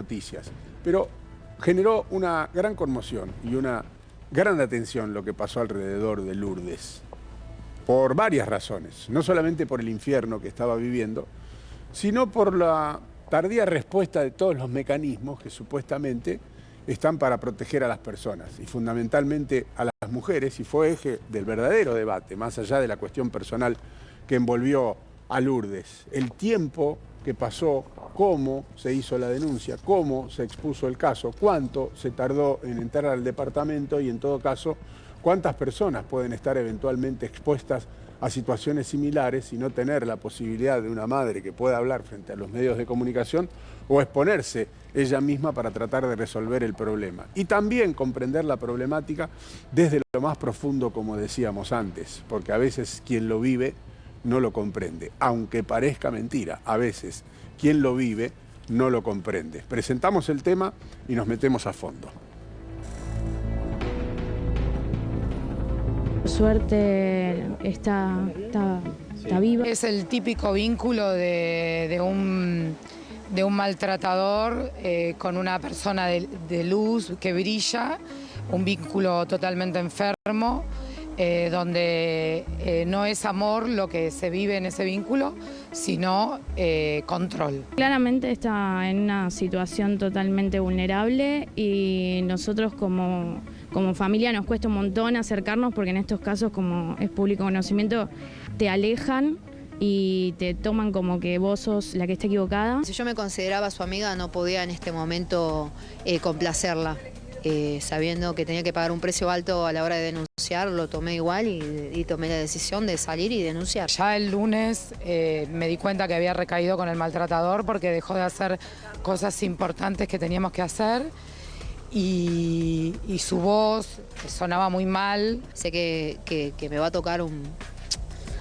noticias. Pero generó una gran conmoción y una gran atención lo que pasó alrededor de Lourdes. Por varias razones, no solamente por el infierno que estaba viviendo, sino por la tardía respuesta de todos los mecanismos que supuestamente están para proteger a las personas y fundamentalmente a las mujeres, y fue eje del verdadero debate, más allá de la cuestión personal que envolvió a Lourdes. El tiempo que pasó, cómo se hizo la denuncia, cómo se expuso el caso, cuánto se tardó en entrar al departamento y en todo caso, cuántas personas pueden estar eventualmente expuestas a situaciones similares y no tener la posibilidad de una madre que pueda hablar frente a los medios de comunicación o exponerse ella misma para tratar de resolver el problema. Y también comprender la problemática desde lo más profundo, como decíamos antes, porque a veces quien lo vive no lo comprende, aunque parezca mentira, a veces quien lo vive no lo comprende. Presentamos el tema y nos metemos a fondo. Por suerte está viva. Es el típico vínculo de un maltratador con una persona de luz que brilla, un vínculo totalmente enfermo, donde no es amor lo que se vive en ese vínculo, sino control. Claramente está en una situación totalmente vulnerable y nosotros como familia nos cuesta un montón acercarnos porque en estos casos, como es público conocimiento, te alejan y te toman como que vos sos la que está equivocada. Si yo me consideraba su amiga, no podía en este momento complacerla. Sabiendo que tenía que pagar un precio alto a la hora de denunciar, lo tomé igual y tomé la decisión de salir y denunciar. Ya el lunes me di cuenta que había recaído con el maltratador porque dejó de hacer cosas importantes que teníamos que hacer y su voz sonaba muy mal. Sé que me va a tocar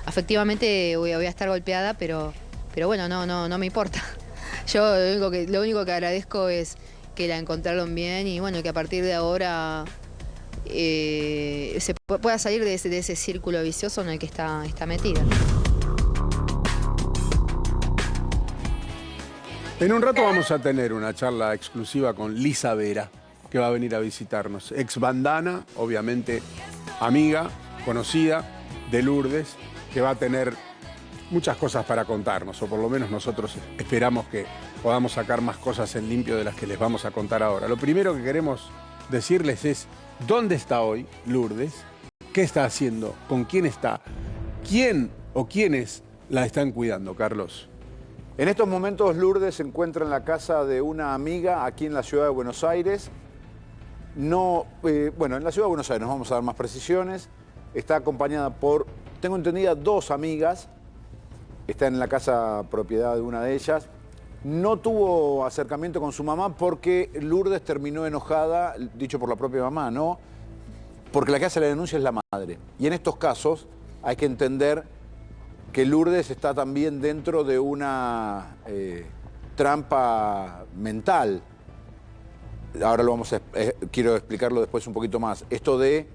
afectivamente voy a estar golpeada, pero bueno, no me importa. Yo lo único que agradezco es que la encontraron bien y bueno, que a partir de ahora se pueda salir de ese círculo vicioso en el que está metida. En un rato vamos a tener una charla exclusiva con Lisa Vera, que va a venir a visitarnos. Ex bandana, obviamente amiga, conocida de Lourdes, que va a tener muchas cosas para contarnos, o por lo menos nosotros esperamos que podamos sacar más cosas en limpio de las que les vamos a contar ahora. Lo primero que queremos decirles es dónde está hoy Lourdes, qué está haciendo, con quién está, quién o quiénes la están cuidando, Carlos. En estos momentos Lourdes se encuentra en la casa de una amiga aquí en la ciudad de Buenos Aires. En la ciudad de Buenos Aires, nos vamos a dar más precisiones. Está acompañada por, tengo entendida, 2 amigas. Está en la casa propiedad de una de ellas. No tuvo acercamiento con su mamá porque Lourdes terminó enojada, dicho por la propia mamá, ¿no? Porque la que hace la denuncia es la madre. Y en estos casos hay que entender que Lourdes está también dentro de una trampa mental. Ahora quiero explicarlo después un poquito más. Esto de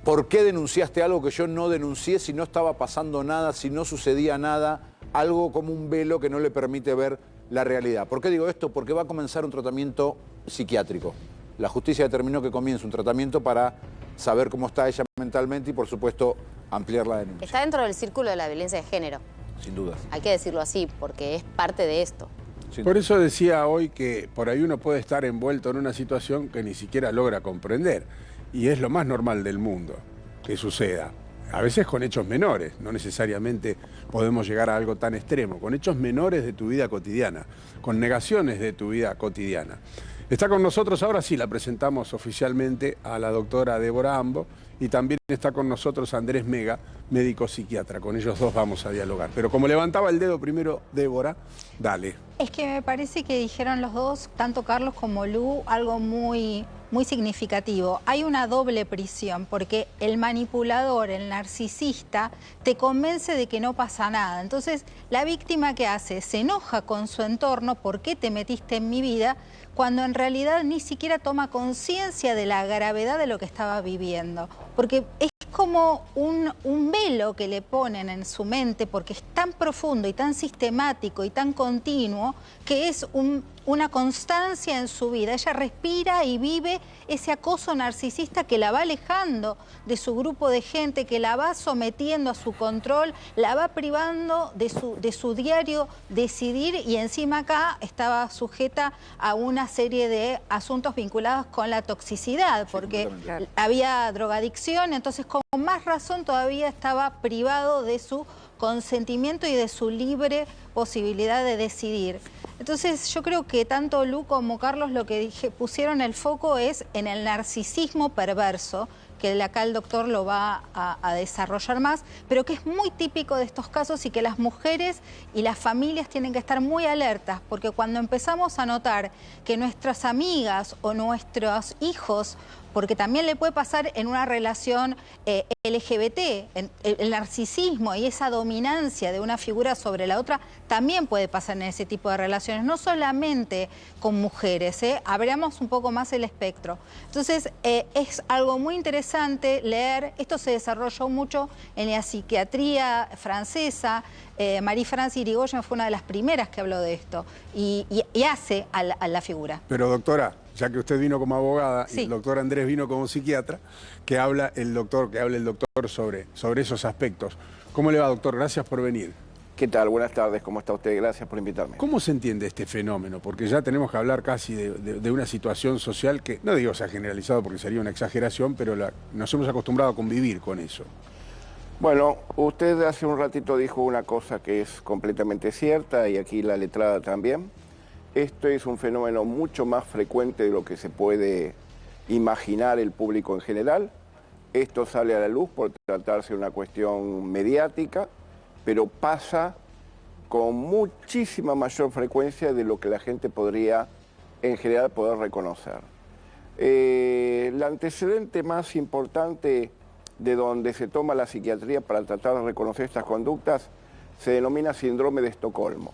¿por qué denunciaste algo que yo no denuncié si no estaba pasando nada, si no sucedía nada? Algo como un velo que no le permite ver la realidad. ¿Por qué digo esto? Porque va a comenzar un tratamiento psiquiátrico. La justicia determinó que comience un tratamiento para saber cómo está ella mentalmente y, por supuesto, ampliar la denuncia. Está dentro del círculo de la violencia de género. Sin duda. Hay que decirlo así, porque es parte de esto. Por eso decía hoy que por ahí uno puede estar envuelto en una situación que ni siquiera logra comprender. Y es lo más normal del mundo que suceda. A veces con hechos menores, no necesariamente podemos llegar a algo tan extremo, con hechos menores de tu vida cotidiana, con negaciones de tu vida cotidiana. Está con nosotros, ahora sí la presentamos oficialmente, a la doctora Débora Ambo, y también está con nosotros Andrés Mega, médico psiquiatra. Con ellos dos vamos a dialogar. Pero como levantaba el dedo primero Débora, dale. Es que me parece que dijeron los dos, tanto Carlos como Lu, algo muy significativo. Hay una doble prisión, porque el manipulador, el narcisista, te convence de que no pasa nada. Entonces, la víctima, ¿qué hace? Se enoja con su entorno, ¿por qué te metiste en mi vida?, cuando en realidad ni siquiera toma conciencia de la gravedad de lo que estaba viviendo. Porque es como un velo que le ponen en su mente, porque es tan profundo y tan sistemático y tan continuo, que es una constancia en su vida. Ella respira y vive ese acoso narcisista que la va alejando de su grupo de gente, que la va sometiendo a su control, la va privando de su diario decidir, y encima acá estaba sujeta a una serie de asuntos vinculados con la toxicidad, porque había drogadicción, entonces con más razón todavía estaba privado de su consentimiento y de su libre posibilidad de decidir. Entonces yo creo que tanto Lu como Carlos lo que pusieron el foco es en el narcisismo perverso, que acá el doctor lo va a desarrollar más, pero que es muy típico de estos casos y que las mujeres y las familias tienen que estar muy alertas, porque cuando empezamos a notar que nuestras amigas o nuestros hijos, porque también le puede pasar en una relación LGBT, el narcisismo y esa dominancia de una figura sobre la otra también puede pasar en ese tipo de relaciones, no solamente con mujeres, abramos un poco más el espectro. Entonces es algo muy interesante leer, esto se desarrolló mucho en la psiquiatría francesa, Marie-France Irigoyen fue una de las primeras que habló de esto y hace a la figura. Pero doctora, ya que usted vino como abogada sí, y el doctor Andrés vino como psiquiatra, que hable el doctor sobre esos aspectos. ¿Cómo le va, doctor? Gracias por venir. ¿Qué tal? Buenas tardes, ¿cómo está usted? Gracias por invitarme. ¿Cómo se entiende este fenómeno? Porque ya tenemos que hablar casi de una situación social que, no digo se ha generalizado porque sería una exageración, pero nos hemos acostumbrado a convivir con eso. Bueno, usted hace un ratito dijo una cosa que es completamente cierta y aquí la letrada también. Esto es un fenómeno mucho más frecuente de lo que se puede imaginar el público en general. Esto sale a la luz por tratarse de una cuestión mediática, pero pasa con muchísima mayor frecuencia de lo que la gente podría en general poder reconocer. El antecedente más importante de donde se toma la psiquiatría para tratar de reconocer estas conductas se denomina síndrome de Estocolmo.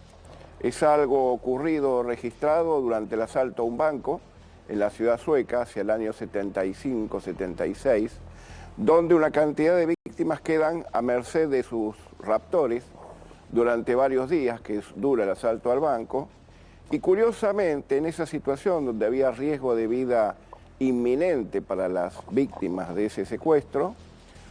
Es algo ocurrido, registrado durante el asalto a un banco en la ciudad sueca hacia el año 75-76, donde una cantidad de víctimas quedan a merced de sus raptores durante varios días que dura el asalto al banco. Y curiosamente, en esa situación donde había riesgo de vida inminente para las víctimas de ese secuestro,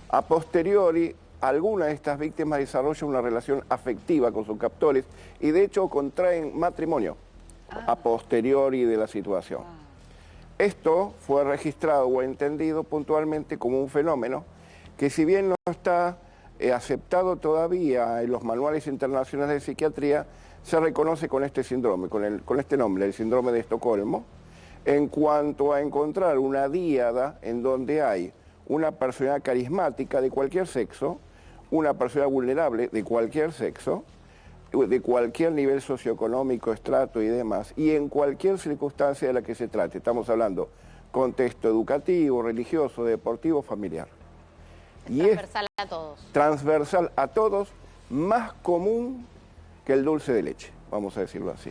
a posteriori algunas de estas víctimas desarrollan una relación afectiva con sus captores y de hecho contraen matrimonio a posteriori de la situación. Esto fue registrado o entendido puntualmente como un fenómeno que, si bien no está aceptado todavía en los manuales internacionales de psiquiatría, se reconoce con este síndrome, con este nombre, el síndrome de Estocolmo, en cuanto a encontrar una díada en donde hay una personalidad carismática de cualquier sexo, una persona vulnerable de cualquier sexo, de cualquier nivel socioeconómico, estrato y demás, y en cualquier circunstancia de la que se trate. Estamos hablando contexto educativo, religioso, deportivo, familiar. Transversal a todos. Transversal a todos, más común que el dulce de leche, vamos a decirlo así.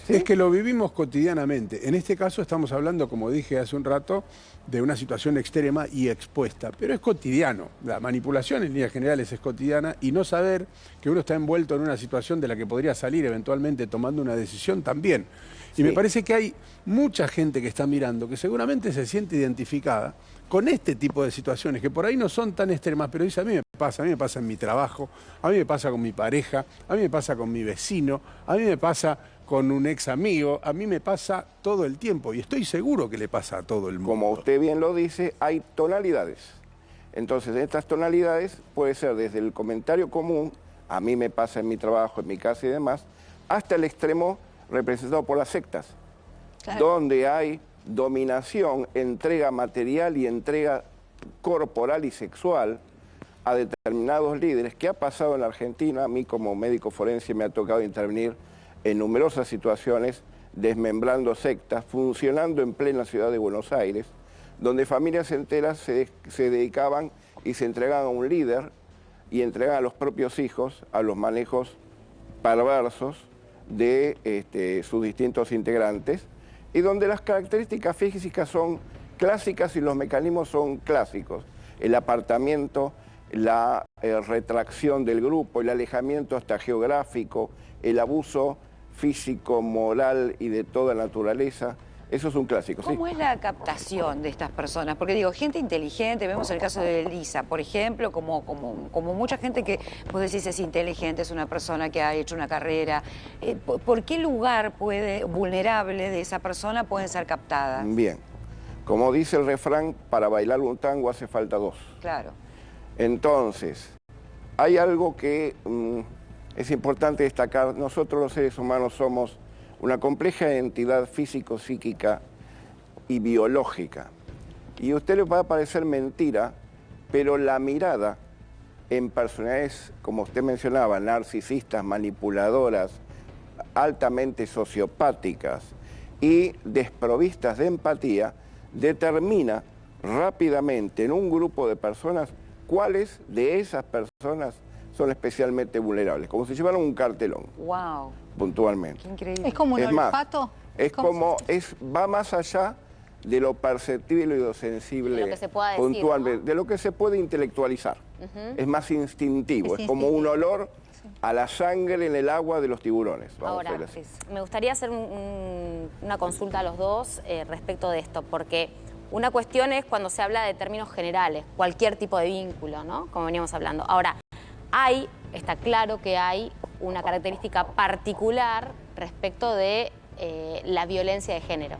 ¿Sí? Es que lo vivimos cotidianamente. En este caso estamos hablando, como dije hace un rato, de una situación extrema y expuesta, pero es cotidiano. La manipulación en líneas generales es cotidiana y no saber que uno está envuelto en una situación de la que podría salir eventualmente tomando una decisión también. Y me parece que hay mucha gente que está mirando que seguramente se siente identificada con este tipo de situaciones, que por ahí no son tan extremas, pero dice, a mí me pasa en mi trabajo, a mí me pasa con mi pareja, a mí me pasa con mi vecino, a mí me pasa con un ex amigo, a mí me pasa todo el tiempo y estoy seguro que le pasa a todo el mundo. Como usted bien lo dice, hay tonalidades. Entonces, estas tonalidades puede ser desde el comentario común, a mí me pasa en mi trabajo, en mi casa y demás, hasta el extremo representado por las sectas, donde hay dominación, entrega material y entrega corporal y sexual a determinados líderes, que ha pasado en la Argentina. A mí como médico forense me ha tocado intervenir en numerosas situaciones desmembrando sectas, funcionando en plena ciudad de Buenos Aires, donde familias enteras se dedicaban y se entregaban a un líder y entregaban a los propios hijos a los manejos perversos de sus distintos integrantes, y donde las características físicas son clásicas y los mecanismos son clásicos. El apartamiento, la retracción del grupo, el alejamiento hasta geográfico, el abuso físico, moral y de toda naturaleza. Eso es un clásico, ¿Cómo es la captación de estas personas? Porque digo, gente inteligente, vemos el caso de Elisa, por ejemplo, como mucha gente que vos decís es inteligente, es una persona que ha hecho una carrera. ¿Por qué lugar vulnerable de esa persona pueden ser captadas? Bien, como dice el refrán, para bailar un tango hace falta dos. Claro. Entonces, hay algo que es importante destacar. Nosotros los seres humanos somos una compleja entidad físico, psíquica y biológica. Y a usted le va a parecer mentira, pero la mirada en personalidades, como usted mencionaba, narcisistas, manipuladoras, altamente sociopáticas y desprovistas de empatía, determina rápidamente en un grupo de personas cuáles de esas personas son especialmente vulnerables, como si llevaran un cartelón. Wow. Puntualmente. Qué increíble. ¿Es como un olfato? Va más allá de lo perceptible y lo sensible, de lo que se pueda decir, puntualmente, ¿no? de lo que se puede intelectualizar. Es más instintivo, es como un olor a la sangre en el agua de los tiburones. Ahora, me gustaría hacer una consulta a los dos respecto de esto, porque una cuestión es cuando se habla de términos generales, cualquier tipo de vínculo, ¿no? Como veníamos hablando. Ahora, está claro que hay una característica particular respecto de la violencia de género.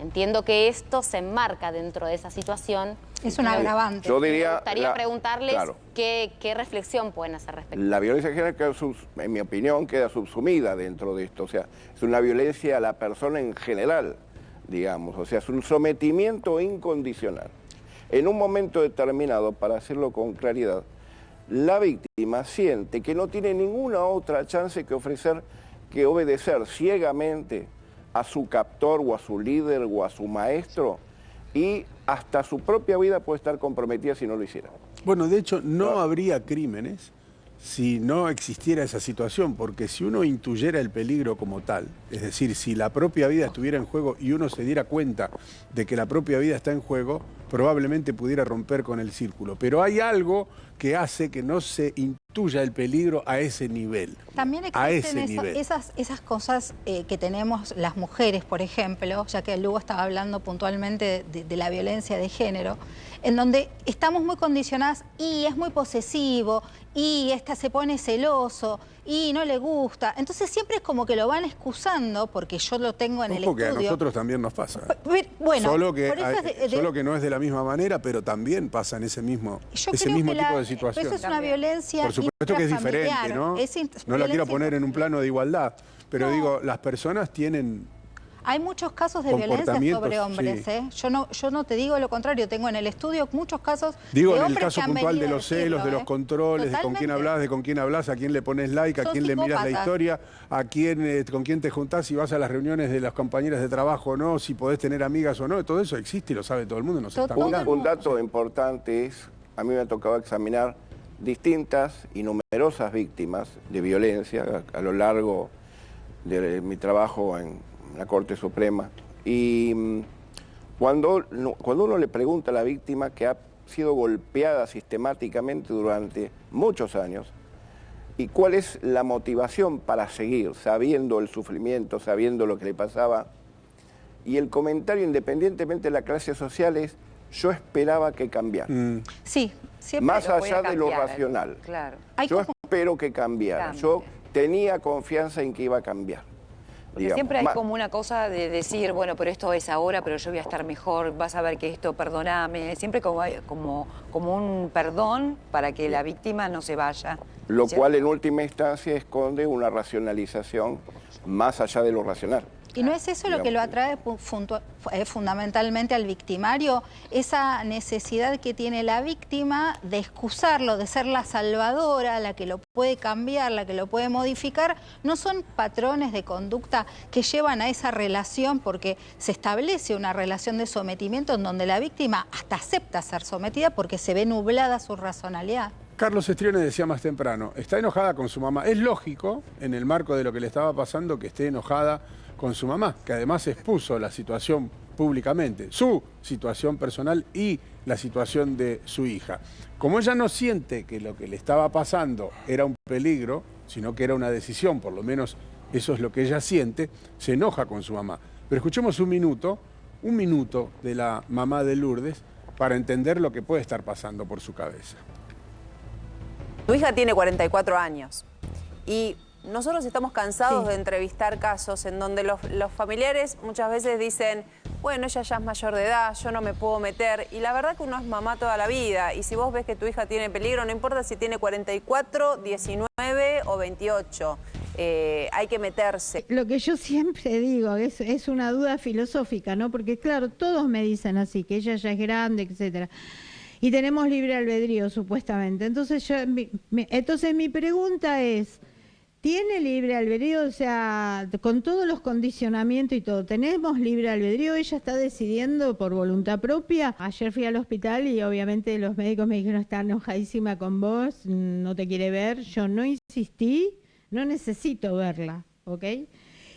Entiendo que esto se enmarca dentro de esa situación. Es un agravante. Yo diría, me gustaría preguntarles claro, qué reflexión pueden hacer respecto. La violencia de género, en mi opinión, queda subsumida dentro de esto. O sea, es una violencia a la persona en general, digamos. O sea, es un sometimiento incondicional. En un momento determinado, para hacerlo con claridad, la víctima siente que no tiene ninguna otra chance que ofrecer que obedecer ciegamente a su captor o a su líder o a su maestro, y hasta su propia vida puede estar comprometida si no lo hiciera. Bueno, de hecho, no habría crímenes si no existiera esa situación, porque si uno intuyera el peligro como tal, es decir, si la propia vida estuviera en juego y uno se diera cuenta de que la propia vida está en juego, probablemente pudiera romper con el círculo. Pero hay algo que hace que no se intuya el peligro a ese nivel. También existen esas cosas que tenemos las mujeres, por ejemplo, ya que Lugo estaba hablando puntualmente de la violencia de género, en donde estamos muy condicionadas y es muy posesivo, y se pone celoso, y no le gusta. Entonces siempre es como que lo van excusando, porque yo lo tengo en el estudio. Porque a nosotros también nos pasa. Bueno, solo que no es de la misma manera, pero también pasa en ese mismo tipo de situación. Eso es una violencia. Por supuesto que es diferente, ¿no? No la quiero poner en un plano de igualdad, pero digo, las personas tienen... Hay muchos casos de violencia sobre hombres, ¿eh? Yo no te digo lo contrario, tengo en el estudio muchos casos de hombres. Digo, en el caso puntual de los celos, de los controles, de con quién hablas, a quién le pones like, a quién le miras la historia, con quién te juntás, si vas a las reuniones de las compañeras de trabajo o no, si podés tener amigas o no, todo eso existe y lo sabe todo el mundo, nos está hablando. Un dato importante es, a mí me ha tocado examinar distintas y numerosas víctimas de violencia a lo largo de mi trabajo en la Corte Suprema, y cuando uno le pregunta a la víctima que ha sido golpeada sistemáticamente durante muchos años, y cuál es la motivación para seguir, sabiendo el sufrimiento, sabiendo lo que le pasaba, y el comentario, independientemente de la clase social, es: yo esperaba que cambiara. Sí, siempre. Más allá de lo racional. Claro. Yo espero que cambiara. Yo tenía confianza en que iba a cambiar. Porque siempre hay como una cosa de decir, bueno, pero esto es ahora, pero yo voy a estar mejor, vas a ver que esto, perdóname. Siempre hay como un perdón para que la víctima no se vaya. Lo cual en última instancia esconde una racionalización más allá de lo racional. ¿Y no es eso lo que lo atrae fundamentalmente al victimario? Esa necesidad que tiene la víctima de excusarlo, de ser la salvadora, la que lo puede cambiar, la que lo puede modificar. No son patrones de conducta que llevan a esa relación, porque se establece una relación de sometimiento en donde la víctima hasta acepta ser sometida porque se ve nublada su racionalidad. Carlos Estrione decía más temprano, está enojada con su mamá. Es lógico, en el marco de lo que le estaba pasando, que esté enojada con su mamá, que además expuso la situación públicamente, su situación personal y la situación de su hija. Como ella no siente que lo que le estaba pasando era un peligro, sino que era una decisión, por lo menos eso es lo que ella siente, se enoja con su mamá. Pero escuchemos un minuto de la mamá de Lourdes para entender lo que puede estar pasando por su cabeza. Tu hija tiene 44 años y nosotros estamos cansados de entrevistar casos en donde los familiares muchas veces dicen, bueno, ella ya es mayor de edad, yo no me puedo meter. Y la verdad que uno es mamá toda la vida. Y si vos ves que tu hija tiene peligro, no importa si tiene 44, 19 o 28. Hay que meterse. Lo que yo siempre digo es una duda filosófica, ¿no? Porque claro, todos me dicen así, que ella ya es grande, etcétera. Y tenemos libre albedrío, supuestamente. Entonces, mi pregunta es, ¿tiene libre albedrío? O sea, con todos los condicionamientos y todo, ¿tenemos libre albedrío? ¿Ella está decidiendo por voluntad propia? Ayer fui al hospital y obviamente los médicos me dijeron, está enojadísima con vos, no te quiere ver. Yo no insistí, no necesito verla, ¿ok?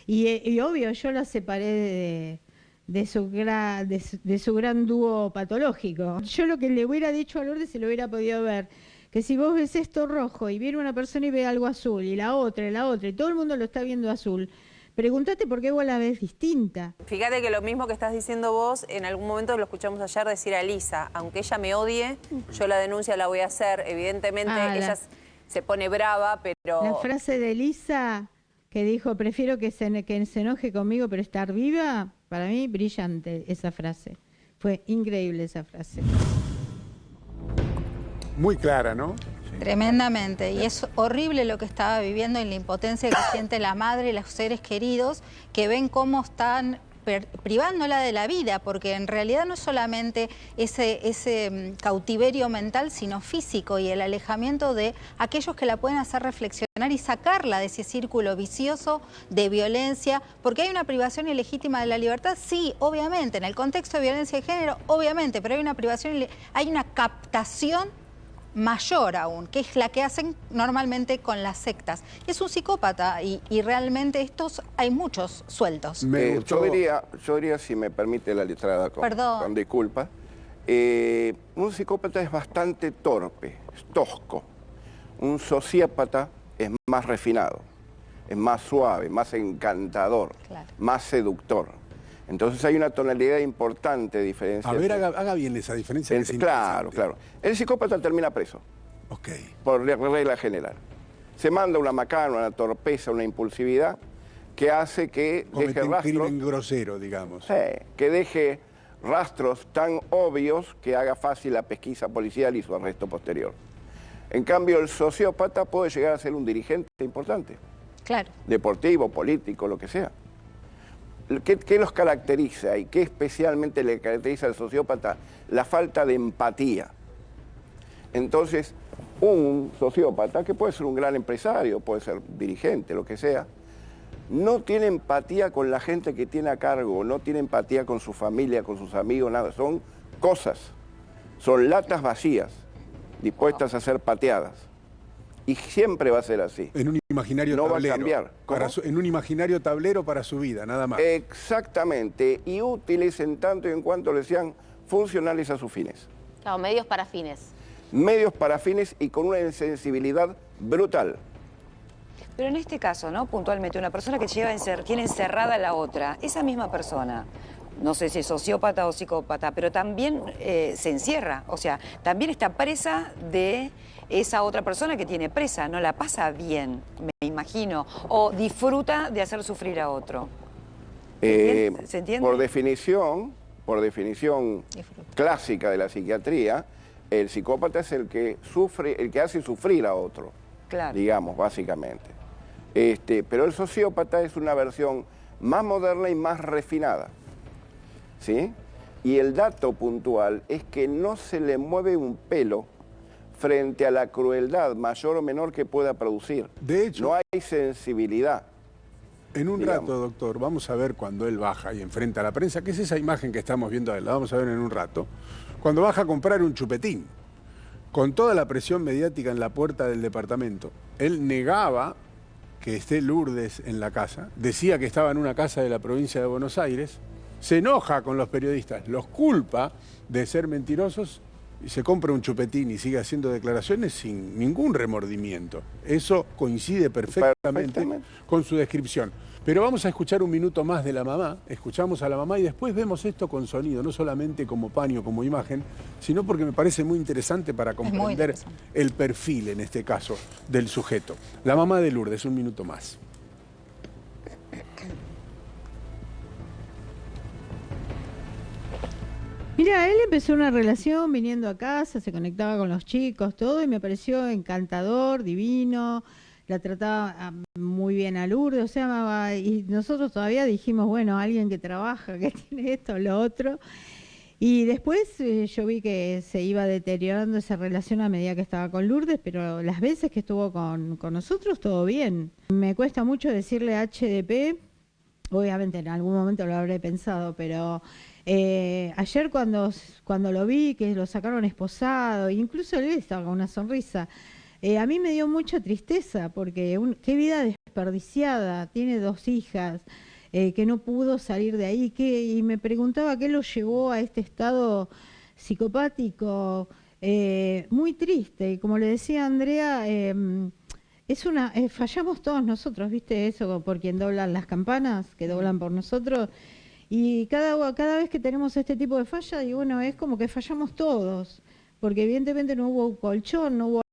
Y obvio, yo la separé de su gran dúo patológico. Yo lo que le hubiera dicho a Lourdes, se lo hubiera podido ver, que si vos ves esto rojo y viene una persona y ve algo azul, y la otra, y todo el mundo lo está viendo azul, pregúntate por qué vos la ves distinta. Fíjate que lo mismo que estás diciendo vos, en algún momento lo escuchamos ayer decir a Elisa, aunque ella me odie, yo la denuncia la voy a hacer. Evidentemente ella se pone brava, pero... La frase de Elisa que dijo, prefiero que se enoje conmigo pero estar viva, para mí brillante esa frase. Fue increíble esa frase. Muy clara, ¿no? Tremendamente, y es horrible lo que estaba viviendo en la impotencia que siente la madre y los seres queridos que ven cómo están privándola de la vida, porque en realidad no es solamente ese cautiverio mental, sino físico, y el alejamiento de aquellos que la pueden hacer reflexionar y sacarla de ese círculo vicioso de violencia, porque hay una privación ilegítima de la libertad, sí, obviamente, en el contexto de violencia de género, obviamente, pero hay una privación, hay una captación mayor aún, que es la que hacen normalmente con las sectas. Es un psicópata y realmente hay muchos sueltos. Yo diría, si me permite la letrada con disculpa, un psicópata es bastante torpe, es tosco. Un sociópata es más refinado, es más suave, más encantador, más seductor. Entonces hay una tonalidad importante de diferencia. A ver, haga bien esa diferencia. Claro. El psicópata termina preso. Ok. Por regla general. Se manda una macana, una torpeza, una impulsividad que hace que deje rastros. Un crimen grosero, digamos. Que deje rastros tan obvios que haga fácil la pesquisa policial y su arresto posterior. En cambio, el sociópata puede llegar a ser un dirigente importante. Claro. Deportivo, político, lo que sea. ¿Qué los caracteriza y qué especialmente le caracteriza al sociópata? La falta de empatía. Entonces, un sociópata, que puede ser un gran empresario, puede ser dirigente, lo que sea, no tiene empatía con la gente que tiene a cargo, no tiene empatía con su familia, con sus amigos, nada. Son cosas, son latas vacías, dispuestas a ser pateadas. Y siempre va a ser así. En un imaginario tablero. No va a cambiar. En un imaginario tablero para su vida, nada más. Exactamente. Y útiles en tanto y en cuanto le sean funcionales a sus fines. Claro, medios para fines. Medios para fines y con una insensibilidad brutal. Pero en este caso, ¿no? Puntualmente, una persona que tiene encerrada a la otra, esa misma persona, no sé si es sociópata o psicópata, pero también se encierra, o sea, también está presa de esa otra persona que tiene presa, no la pasa bien, me imagino, o disfruta de hacer sufrir a otro. ¿Se entiende? Por definición clásica de la psiquiatría, el psicópata es el que hace sufrir a otro, digamos, básicamente. Pero el sociópata es una versión más moderna y más refinada, ¿sí? Y el dato puntual es que no se le mueve un pelo frente a la crueldad mayor o menor que pueda producir. De hecho, no hay sensibilidad. En un rato, doctor, vamos a ver cuando él baja y enfrenta a la prensa, que es esa imagen que estamos viendo, la vamos a ver en un rato, cuando baja a comprar un chupetín, con toda la presión mediática en la puerta del departamento. Él negaba que esté Lourdes en la casa, decía que estaba en una casa de la provincia de Buenos Aires, se enoja con los periodistas, los culpa de ser mentirosos y se compra un chupetín y sigue haciendo declaraciones sin ningún remordimiento. Eso coincide perfectamente con su descripción. Pero vamos a escuchar un minuto más de la mamá, escuchamos a la mamá y después vemos esto con sonido, no solamente como paño, como imagen, sino porque me parece muy interesante para comprender el perfil, en este caso, del sujeto. La mamá de Lourdes, un minuto más. Mira, él empezó una relación viniendo a casa, se conectaba con los chicos, todo, y me pareció encantador, divino, la trataba muy bien a Lourdes, o sea, y nosotros todavía dijimos, bueno, alguien que trabaja, que tiene esto, lo otro, y después yo vi que se iba deteriorando esa relación a medida que estaba con Lourdes, pero las veces que estuvo con nosotros, todo bien. Me cuesta mucho decirle HDP, obviamente en algún momento lo habré pensado, pero ayer cuando lo vi, que lo sacaron esposado, incluso él estaba con una sonrisa, a mí me dio mucha tristeza, porque qué vida desperdiciada, tiene 2 hijas, que no pudo salir de ahí, y me preguntaba qué lo llevó a este estado psicopático, muy triste, y como le decía Andrea, fallamos todos nosotros, ¿viste? Eso por quien doblan las campanas, que doblan por nosotros, y cada vez que tenemos este tipo de falla, y bueno, es como que fallamos todos, porque evidentemente no hubo colchón, no hubo